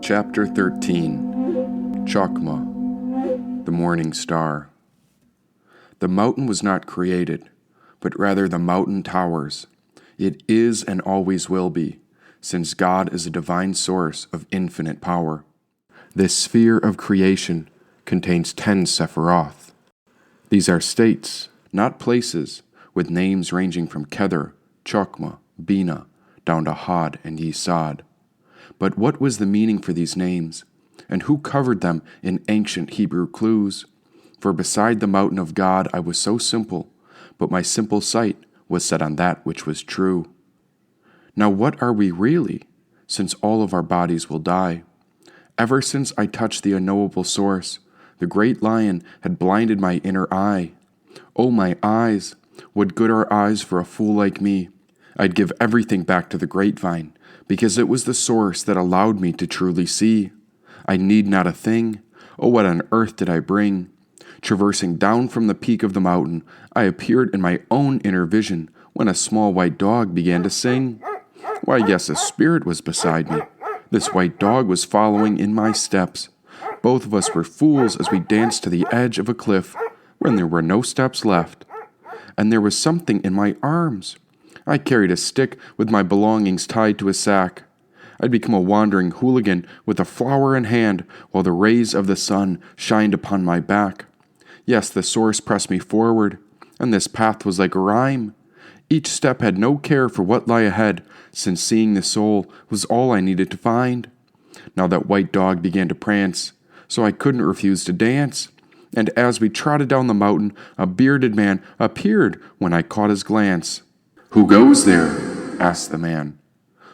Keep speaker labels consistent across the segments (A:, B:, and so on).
A: Chapter 13 Chokhmah, the Morning Star. The mountain was not created, but rather the mountain towers. It is and always will be, since God is a divine source of infinite power. This sphere of creation contains 10 Sephiroth. These are states, not places, with names ranging from Kether, Chokhmah, Bina, down to Had and Yesod. But what was the meaning for these names, and who covered them in ancient Hebrew clues? For beside the mountain of God I was so simple, but my simple sight was set on that which was true. Now what are we really, since all of our bodies will die? Ever since I touched the unknowable source, the great lion had blinded my inner eye. Oh, my eyes! What good are eyes for a fool like me? I'd give everything back to the grapevine, because it was the source that allowed me to truly see. I need not a thing. Oh, what on earth did I bring? Traversing down from the peak of the mountain, I appeared in my own inner vision when a small white dog began to sing. Why, yes, a spirit was beside me. This white dog was following in my steps. Both of us were fools as we danced to the edge of a cliff when there were no steps left. And there was something in my arms. I carried a stick with my belongings tied to a sack. I'd become a wandering hooligan with a flower in hand while the rays of the sun shined upon my back. Yes, the source pressed me forward, and this path was like a rhyme. Each step had no care for what lay ahead, since seeing the soul was all I needed to find. Now that white dog began to prance, so I couldn't refuse to dance. And as we trotted down the mountain, a bearded man appeared when I caught his glance. "Who goes there?" asked the man.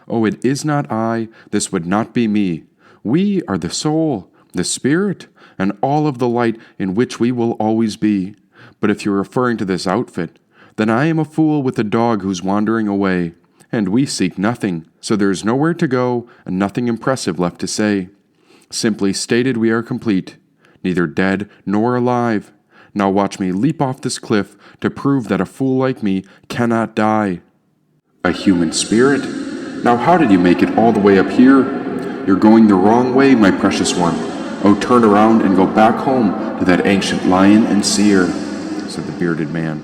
A: "Oh, it is not I. This would not be me. We are the soul, the spirit, and all of the light in which we will always be. But if you're referring to this outfit, then I am a fool with a dog who's wandering away, and we seek nothing, so there is nowhere to go and nothing impressive left to say. Simply stated, we are complete, neither dead nor alive. Now watch me leap off this cliff to prove that a fool like me cannot die." "A human spirit? Now how did you make it all the way up here? You're going the wrong way, my precious one. Oh, turn around and go back home to that ancient lion and seer," said the bearded man.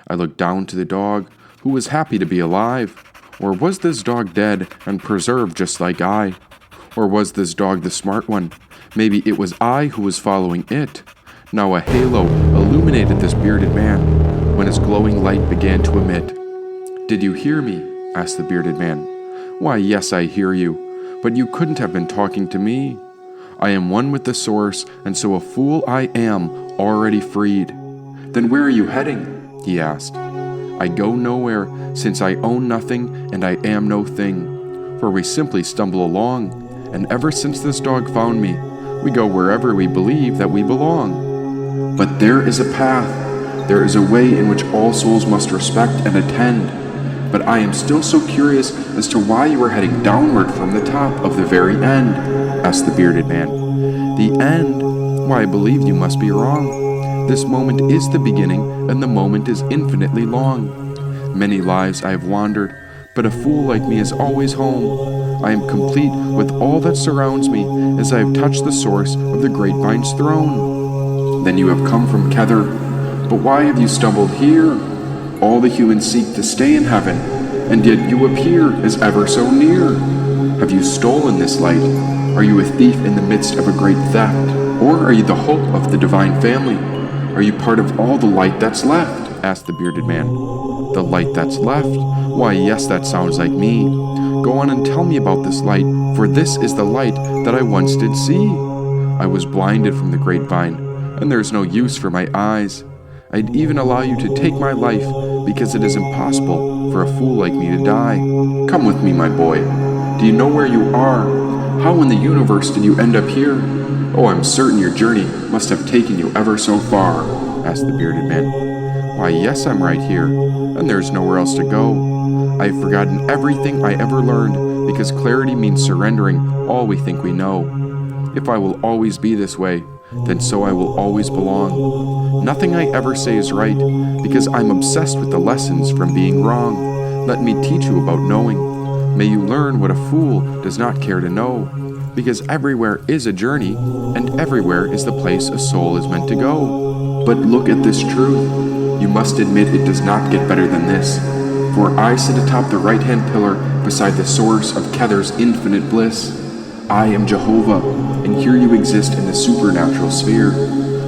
A: I looked down to the dog, who was happy to be alive. Or was this dog dead and preserved just like I? Or was this dog the smart one? Maybe it was I who was following it. Now a halo illuminated this bearded man when his glowing light began to emit. "Did you hear me?" asked the bearded man. "Why, yes, I hear you, but you couldn't have been talking to me. I am one with the source, and so a fool I am, already freed." "Then where are you heading?" he asked. "I go nowhere, since I own nothing and I am no thing. For we simply stumble along, and ever since this dog found me, we go wherever we believe that we belong." "But there is a path. There is a way in which all souls must respect and attend. But I am still so curious as to why you are heading downward from the top of the very end," asked the bearded man. "The end? Why, I believe you must be wrong. This moment is the beginning, and the moment is infinitely long. Many lives I have wandered, but a fool like me is always home. I am complete with all that surrounds me as I have touched the source of the grapevine's throne." "Then you have come from Kether, but why have you stumbled here? All the humans seek to stay in heaven, and yet you appear as ever so near. Have you stolen this light? Are you a thief in the midst of a great theft? Or are you the hope of the divine family? Are you part of all the light that's left?" asked the bearded man. "The light that's left? Why, yes, that sounds like me. Go on and tell me about this light, for this is the light that I once did see. I was blinded from the grapevine, and there's no use for my eyes. I'd even allow you to take my life, because it is impossible for a fool like me to die. Come with me, my boy. Do you know where you are? How in the universe did you end up here? Oh, I'm certain your journey must have taken you ever so far," asked the bearded man. "Why, yes, I'm right here, and there's nowhere else to go. I've forgotten everything I ever learned, because clarity means surrendering all we think we know. If I will always be this way, then so I will always belong. Nothing I ever say is right, because I'm obsessed with the lessons from being wrong. Let me teach you about knowing. May you learn what a fool does not care to know. because everywhere is a journey, and everywhere is the place a soul is meant to go. But look at this truth. You must admit it does not get better than this. For I sit atop the right-hand pillar beside the source of Kether's infinite bliss. I am Jehovah, and here you exist in the supernatural sphere.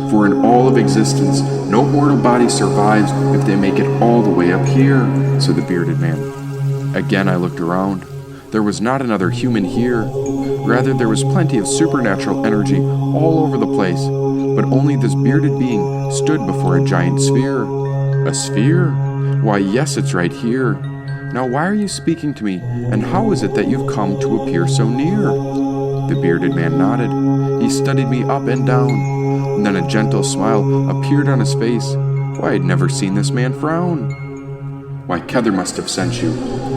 A: For in all of existence, no mortal body survives if they make it all the way up here, said the bearded man. Again I looked around. There was not another human here. Rather, there was plenty of supernatural energy all over the place, but only this bearded being stood before a giant sphere. A sphere? Why, yes, it's right here. Now why are you speaking to me, and how is it that you've come to appear so near? The bearded man nodded. He studied me up and down, and then a gentle smile appeared on his face. Why, I had never seen this man frown. Why, Kether must have sent you,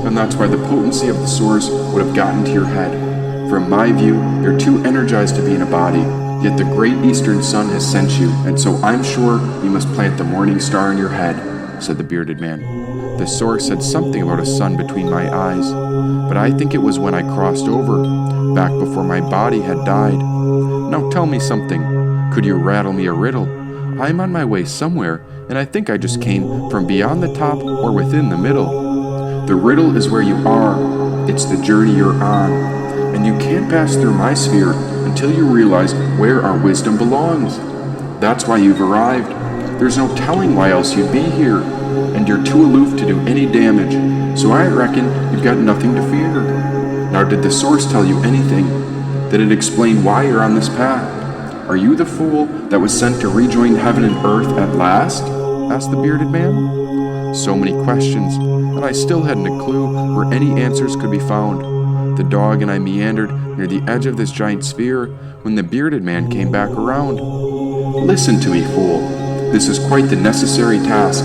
A: and that's why the potency of the source would have gotten to your head. From my view, you're too energized to be in a body, yet the great eastern sun has sent you, and so I'm sure you must plant the morning star in your head, said the bearded man. The source said something about a sun between my eyes, but I think it was when I crossed over, back before my body had died. Now tell me something. Could you rattle me a riddle? I'm on my way somewhere, and I think I just came from beyond the top or within the middle. The riddle is where you are. It's the journey you're on, and you can't pass through my sphere until you realize where our wisdom belongs. That's why you've arrived. There's no telling why else you'd be here, and you're too aloof to do any damage, so I reckon you've got nothing to fear. Now, did the source tell you anything? Did it explain why you're on this path? Are you the fool that was sent to rejoin heaven and earth at last? Asked the bearded man. So many questions, and I still hadn't a clue where any answers could be found. The dog and I meandered near the edge of this giant sphere when the bearded man came back around. Listen to me, fool. This is quite the necessary task.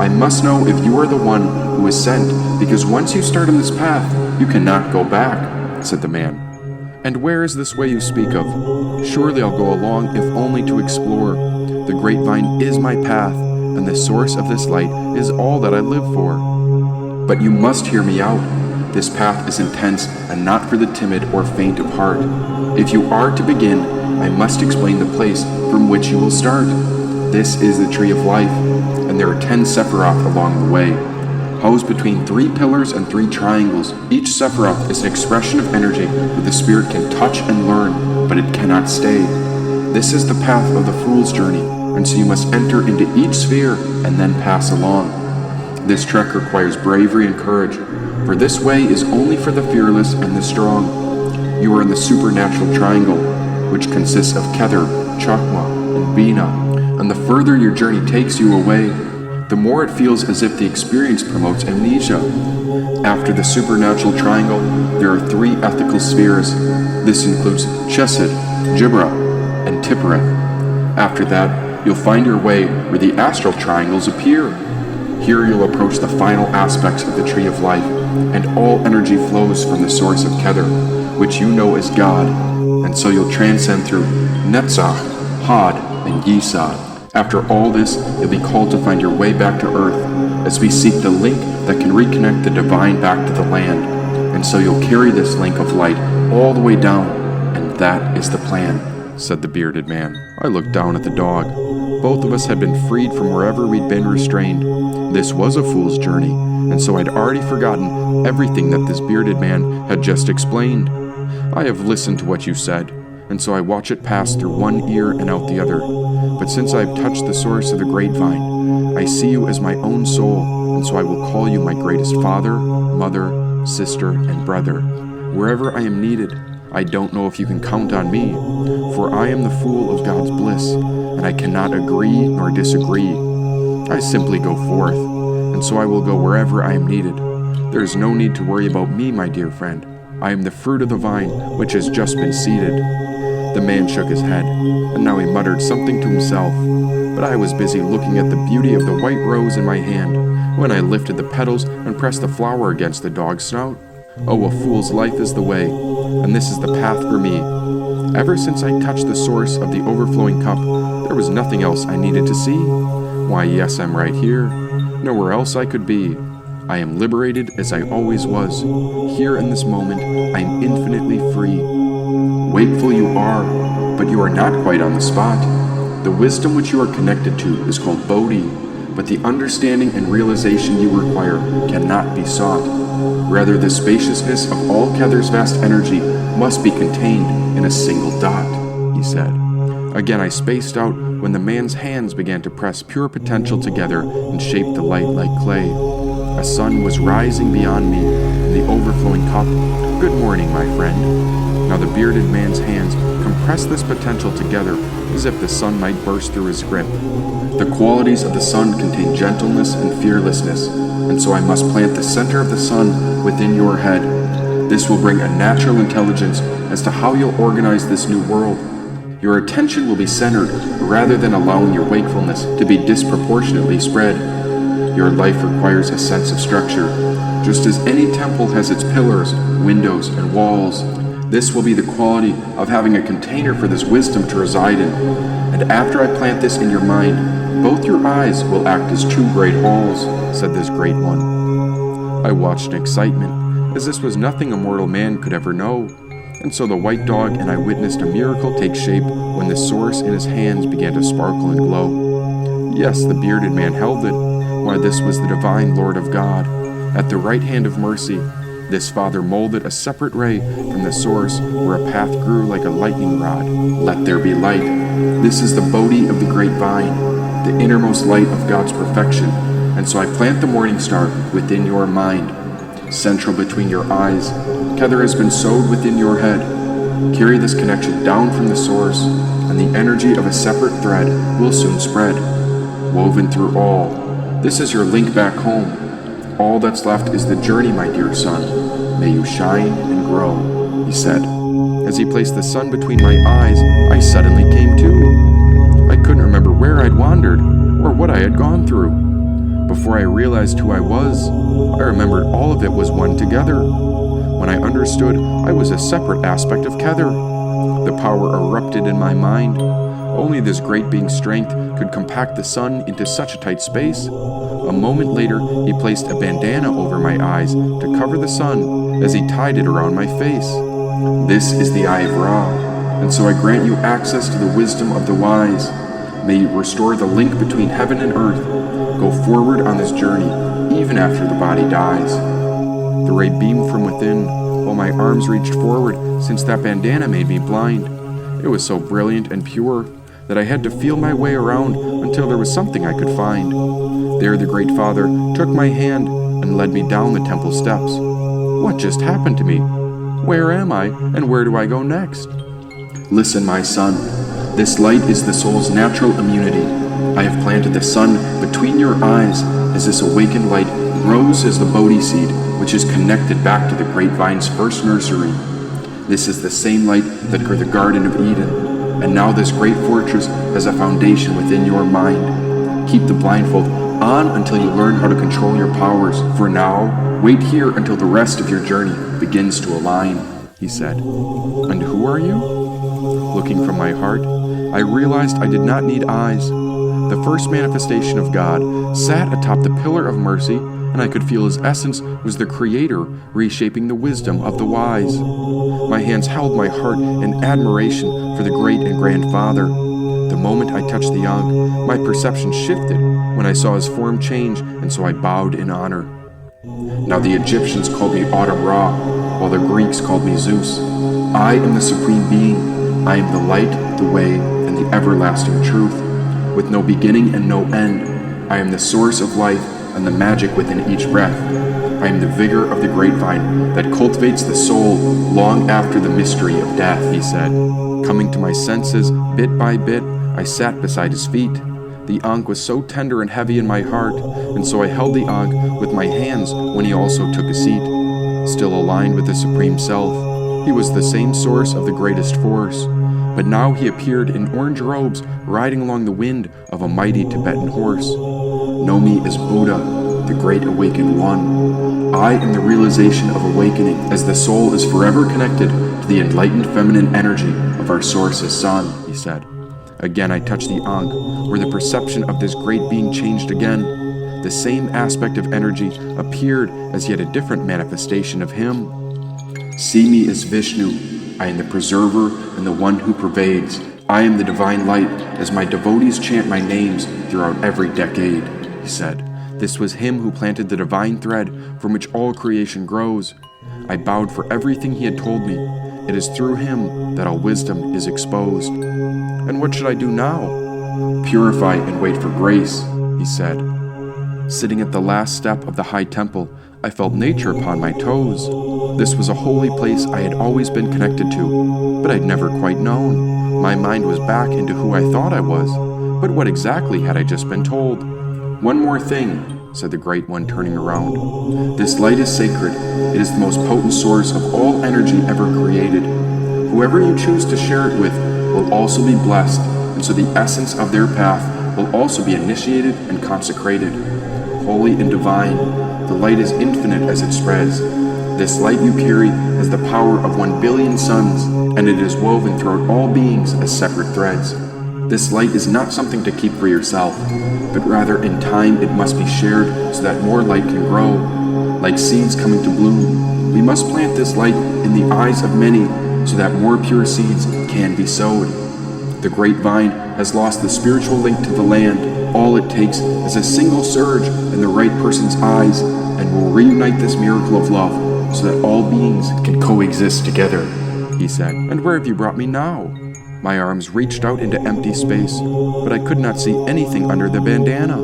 A: I must know if you are the one who was sent, because once you start on this path, you cannot go back, said the man. And where is this way you speak of? Surely I'll go along if only to explore. The grapevine is my path, and the source of this light is all that I live for. But you must hear me out. This path is intense and not for the timid or faint of heart. If you are to begin, I must explain the place from which you will start. This is the tree of life, and there are 10 Sephiroth along the way, housed between 3 pillars and 3 triangles. Each Sephiroth is an expression of energy that the spirit can touch and learn, but it cannot stay. This is the path of the fool's journey, and so you must enter into each sphere and then pass along. This trek requires bravery and courage, for this way is only for the fearless and the strong. You are in the supernatural triangle, which consists of Kether, Chokhmah, and Bina, and the further your journey takes you away, the more it feels as if the experience promotes amnesia. After the supernatural triangle, there are 3 ethical spheres. This includes Chesed, Jibra, and Tippereth. After that, you'll find your way where the astral triangles appear. Here you'll approach the final aspects of the Tree of Life, and all energy flows from the source of Kether, which you know as God, and so you'll transcend through Netzach, Had, and Yesod. After all this, you'll be called to find your way back to Earth, as we seek the link that can reconnect the divine back to the land, and so you'll carry this link of light all the way down, and that is the plan, said the bearded man. I looked down at the dog. Both of us had been freed from wherever we'd been restrained. This was a fool's journey, and so I'd already forgotten everything that this bearded man had just explained. I have listened to what you said, and so I watch it pass through one ear and out the other. But since I have touched the source of the grapevine, I see you as my own soul, and so I will call you my greatest father, mother, sister, and brother. Wherever I am needed, I don't know if you can count on me, for I am the fool of God's bliss, and I cannot agree nor disagree. I simply go forth, and so I will go wherever I am needed. There is no need to worry about me, my dear friend. I am the fruit of the vine, which has just been seeded. The man shook his head, and now he muttered something to himself, but I was busy looking at the beauty of the white rose in my hand when I lifted the petals and pressed the flower against the dog's snout. Oh, a fool's life is the way, and this is the path for me. Ever since I touched the source of the overflowing cup, there was nothing else I needed to see. Why, yes, I'm right here. Nowhere else I could be. I am liberated as I always was. Here in this moment, I am infinitely free. Wakeful you are, but you are not quite on the spot. The wisdom which you are connected to is called Bodhi, but the understanding and realization you require cannot be sought. Rather, the spaciousness of all Kether's vast energy must be contained in a single dot, he said. Again I spaced out when the man's hands began to press pure potential together and shape the light like clay. A sun was rising beyond me in the overflowing cup. Good morning, my friend. Now the bearded man's hands compressed this potential together as if the sun might burst through his grip. The qualities of the sun contain gentleness and fearlessness, and so I must plant the center of the sun within your head. This will bring a natural intelligence as to how you'll organize this new world. Your attention will be centered rather than allowing your wakefulness to be disproportionately spread. Your life requires a sense of structure. Just as any temple has its pillars, windows, and walls, this will be the quality of having a container for this wisdom to reside in. And after I plant this in your mind, both your eyes will act as two great halls, said this great one. I watched in excitement, as this was nothing a mortal man could ever know. And so the white dog and I witnessed a miracle take shape when the source in his hands began to sparkle and glow. Yes, the bearded man held it. Why, this was the divine Lord of God. At the right hand of mercy, this Father molded a separate ray from the source where a path grew like a lightning rod. Let there be light. This is the Bodhi of the great vine, the innermost light of God's perfection. And so I plant the morning star within your mind, central between your eyes. Kether has been sowed within your head. Carry this connection down from the source, and the energy of a separate thread will soon spread, woven through all. This is your link back home. All that's left is the journey, my dear son. May you shine and grow, he said. As he placed the sun between my eyes, I suddenly came to. I couldn't remember where I'd wandered or what I had gone through. Before I realized who I was, I remembered all of it was one together. When I understood, I was a separate aspect of Kether. The power erupted in my mind. Only this great being's strength could compact the sun into such a tight space. A moment later, he placed a bandana over my eyes to cover the sun as he tied it around my face. This is the Eye of Ra, and so I grant you access to the wisdom of the wise. May you restore the link between heaven and earth. Go forward on this journey, even after the body dies. The ray beamed from within, while my arms reached forward since that bandana made me blind. It was so brilliant and pure that I had to feel my way around until there was something I could find. There the Great Father took my hand and led me down the temple steps. What just happened to me? Where am I, and where do I go next? Listen, my son. This light is the soul's natural immunity. I have planted the sun between your eyes as this awakened light grows as the Bodhi seed, which is connected back to the grapevine's first nursery. This is the same light that grew the Garden of Eden. And now this great fortress has a foundation within your mind. Keep the blindfold on until you learn how to control your powers. For now, wait here until the rest of your journey begins to align, he said. And who are you? Looking from my heart, I realized I did not need eyes. The first manifestation of God sat atop the pillar of mercy, and I could feel his essence was the Creator reshaping the wisdom of the wise. My hands held my heart in admiration for the great and grandfather. The moment I touched the Ankh, my perception shifted when I saw his form change, and so I bowed in honor. Now the Egyptians called me Autumn Ra, while the Greeks called me Zeus. I am the Supreme Being. I am the light, the way, and the everlasting truth. With no beginning and no end, I am the source of life and the magic within each breath. I am the vigor of the grapevine that cultivates the soul long after the mystery of death, he said. Coming to my senses, bit by bit, I sat beside his feet. The Ankh was so tender and heavy in my heart, and so I held the Ankh with my hands when he also took a seat. Still aligned with the Supreme Self, he was the same source of the greatest force. But now he appeared in orange robes, riding along the wind of a mighty Tibetan horse. Know me as Buddha, the great awakened one. I am the realization of awakening, as the soul is forever connected to the enlightened feminine energy of our source's sun, he said. Again I touched the Ankh, where the perception of this great being changed again. The same aspect of energy appeared as yet a different manifestation of him. See me as Vishnu. I am the preserver and the one who pervades. I am the divine light, as my devotees chant my names throughout every decade, he said. This was him who planted the divine thread from which all creation grows. I bowed for everything he had told me. It is through him that all wisdom is exposed. And what should I do now? Purify and wait for grace, he said. Sitting at the last step of the high temple, I felt nature upon my toes. This was a holy place I had always been connected to, but I'd never quite known. My mind was back into who I thought I was, but what exactly had I just been told? One more thing, said the Great One, turning around. This light is sacred. It is the most potent source of all energy ever created. Whoever you choose to share it with will also be blessed, and so the essence of their path will also be initiated and consecrated. Holy and divine, the light is infinite as it spreads. This light you carry has the power of 1 billion suns, and it is woven throughout all beings as separate threads. This light is not something to keep for yourself, but rather in time it must be shared so that more light can grow. Like seeds coming to bloom, we must plant this light in the eyes of many so that more pure seeds can be sowed. The grapevine has lost the spiritual link to the land. All it takes is a single surge in the right person's eyes, and will reunite this miracle of love so that all beings can coexist together, he said. And where have you brought me now? My arms reached out into empty space, but I could not see anything under the bandana.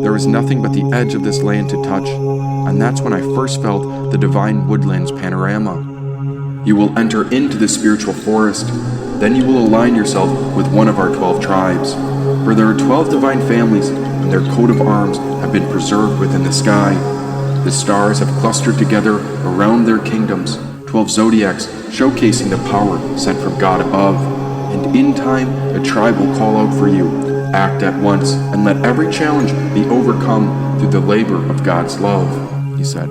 A: There was nothing but the edge of this land to touch, and that's when I first felt the divine woodlands panorama. You will enter into the spiritual forest. Then you will align yourself with one of our 12 tribes, for there are 12 divine families, and their coat of arms have been preserved within the sky. The stars have clustered together around their kingdoms, 12 zodiacs showcasing the power sent from God above. And in time, a tribe will call out for you. Act at once, and let every challenge be overcome through the labor of God's love, he said.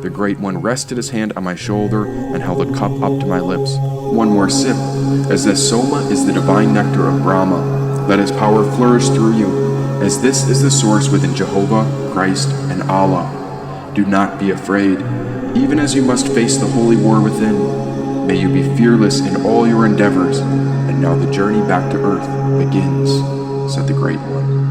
A: The Great One rested his hand on my shoulder and held a cup up to my lips. One more sip, as this soma is the divine nectar of Brahma. Let his power flourish through you, as this is the source within Jehovah, Christ, and Allah. Do not be afraid, even as you must face the holy war within. May you be fearless in all your endeavors, and now the journey back to earth begins, said the Great One.